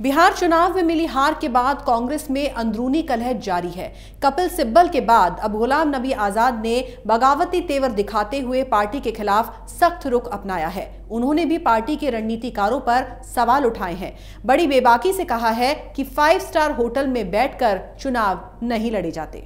बिहार चुनाव में मिली हार के बाद कांग्रेस में अंदरूनी कलह जारी है। कपिल सिब्बल के बाद अब गुलाम नबी आजाद ने बगावती तेवर दिखाते हुए पार्टी के खिलाफ सख्त रुख अपनाया है। उन्होंने भी पार्टी के रणनीतिकारों पर सवाल उठाए हैं। बड़ी बेबाकी से कहा है कि 5 स्टार होटल में बैठकर चुनाव नहीं लड़े जाते।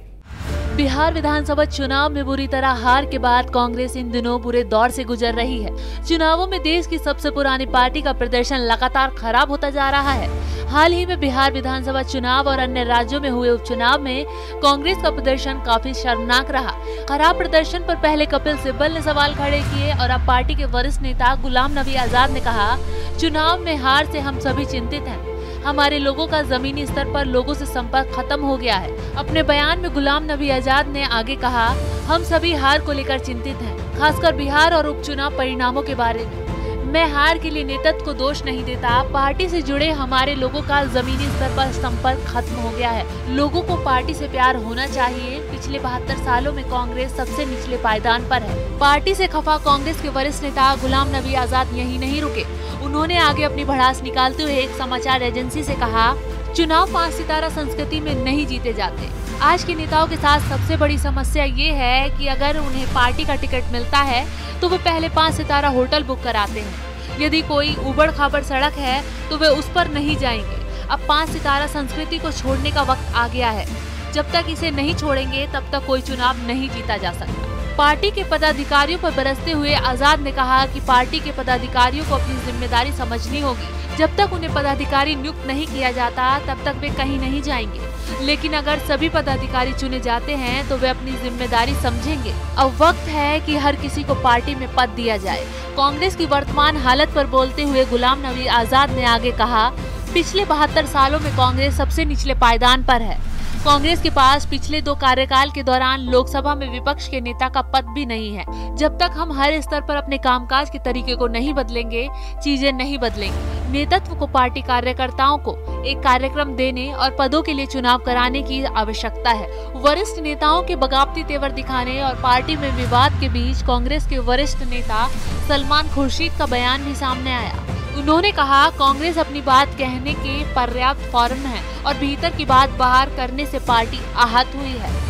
बिहार विधानसभा चुनाव में बुरी तरह हार के बाद कांग्रेस इन दिनों बुरे दौर से गुजर रही है। चुनावों में देश की सबसे पुरानी पार्टी का प्रदर्शन लगातार खराब होता जा रहा है। हाल ही में बिहार विधानसभा चुनाव और अन्य राज्यों में हुए उपचुनाव में कांग्रेस का प्रदर्शन काफी शर्मनाक रहा। खराब प्रदर्शन पर पहले कपिल सिब्बल ने सवाल खड़े किए और अब पार्टी के वरिष्ठ नेता गुलाम नबी आजाद ने कहा, चुनाव में हार से हम सभी चिंतित हैं। हमारे लोगों का जमीनी स्तर पर लोगों से संपर्क खत्म हो गया है। अपने बयान में गुलाम नबी आजाद ने आगे कहा, हम सभी हार को लेकर चिंतित हैं, खासकर बिहार और उपचुनाव परिणामों के बारे में। मैं हार के लिए नेतृत्व को दोष नहीं देता। पार्टी से जुड़े हमारे लोगों का जमीनी स्तर पर संपर्क खत्म हो गया है। लोगों को पार्टी से प्यार होना चाहिए। पिछले 72 सालों में कांग्रेस सबसे निचले पायदान पर है। पार्टी से खफा कांग्रेस के वरिष्ठ नेता गुलाम नबी आजाद यहीं नहीं रुके। उन्होंने आगे अपनी भड़ास निकालते हुए एक समाचार एजेंसी से कहा, चुनाव 5 सितारा संस्कृति में नहीं जीते जाते। आज के नेताओं के साथ सबसे बड़ी समस्या ये है कि अगर उन्हें पार्टी का टिकट मिलता है तो वो पहले 5 सितारा होटल बुक कराते हैं। यदि कोई उबड़ खाबड़ सड़क है तो वे उस पर नहीं जाएंगे। अब 5 सितारा संस्कृति को छोड़ने का वक्त आ गया है। जब तक इसे नहीं छोड़ेंगे तब तक कोई चुनाव नहीं जीता जा सकता। पार्टी के पदाधिकारियों पर बरसते हुए आजाद ने कहा कि पार्टी के पदाधिकारियों को अपनी जिम्मेदारी समझनी होगी। जब तक उन्हें पदाधिकारी नियुक्त नहीं किया जाता तब तक वे कहीं नहीं जाएंगे, लेकिन अगर सभी पदाधिकारी चुने जाते हैं तो वे अपनी जिम्मेदारी समझेंगे। अब वक्त है कि हर किसी को पार्टी में पद दिया जाए। कांग्रेस की वर्तमान हालत पर बोलते हुए गुलाम नबी आजाद ने आगे कहा, पिछले 72 सालों में कांग्रेस सबसे निचले पायदान पर है। कांग्रेस के पास पिछले 2 कार्यकाल के दौरान लोकसभा में विपक्ष के नेता का पद भी नहीं है। जब तक हम हर स्तर पर अपने कामकाज के तरीके को नहीं बदलेंगे, चीजें नहीं बदलेंगी। नेतृत्व को पार्टी कार्यकर्ताओं को एक कार्यक्रम देने और पदों के लिए चुनाव कराने की आवश्यकता है। वरिष्ठ नेताओं के बगावती तेवर दिखाने और पार्टी में विवाद के बीच कांग्रेस के वरिष्ठ नेता सलमान खुर्शीद का बयान भी सामने आया। उन्होंने कहा, कांग्रेस अपनी बात कहने के पर्याप्त फॉर्म है और भीतर की बात बाहर करने से पार्टी आहत हुई है।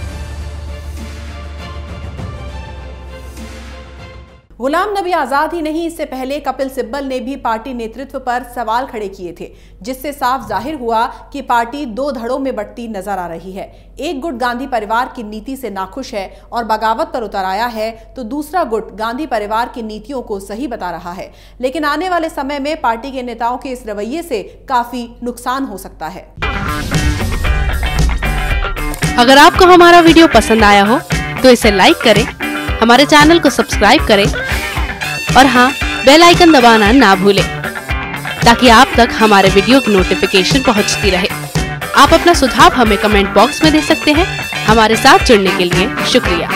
गुलाम नबी आजाद ही नहीं, इससे पहले कपिल सिब्बल ने भी पार्टी नेतृत्व पर सवाल खड़े किए थे, जिससे साफ जाहिर हुआ कि पार्टी 2 धड़ों में बंटती नजर आ रही है। एक गुट गांधी परिवार की नीति से नाखुश है और बगावत पर उतर आया है, तो दूसरा गुट गांधी परिवार की नीतियों को सही बता रहा है। लेकिन आने वाले समय में पार्टी के नेताओं के इस रवैये से काफी नुकसान हो सकता है। अगर आपको हमारा वीडियो पसंद आया हो तो इसे लाइक करें, हमारे चैनल को सब्सक्राइब करें और हाँ, बेल आइकन दबाना ना भूलें ताकि आप तक हमारे वीडियो की नोटिफिकेशन पहुंचती रहे। आप अपना सुझाव हमें कमेंट बॉक्स में दे सकते हैं। हमारे साथ जुड़ने के लिए शुक्रिया।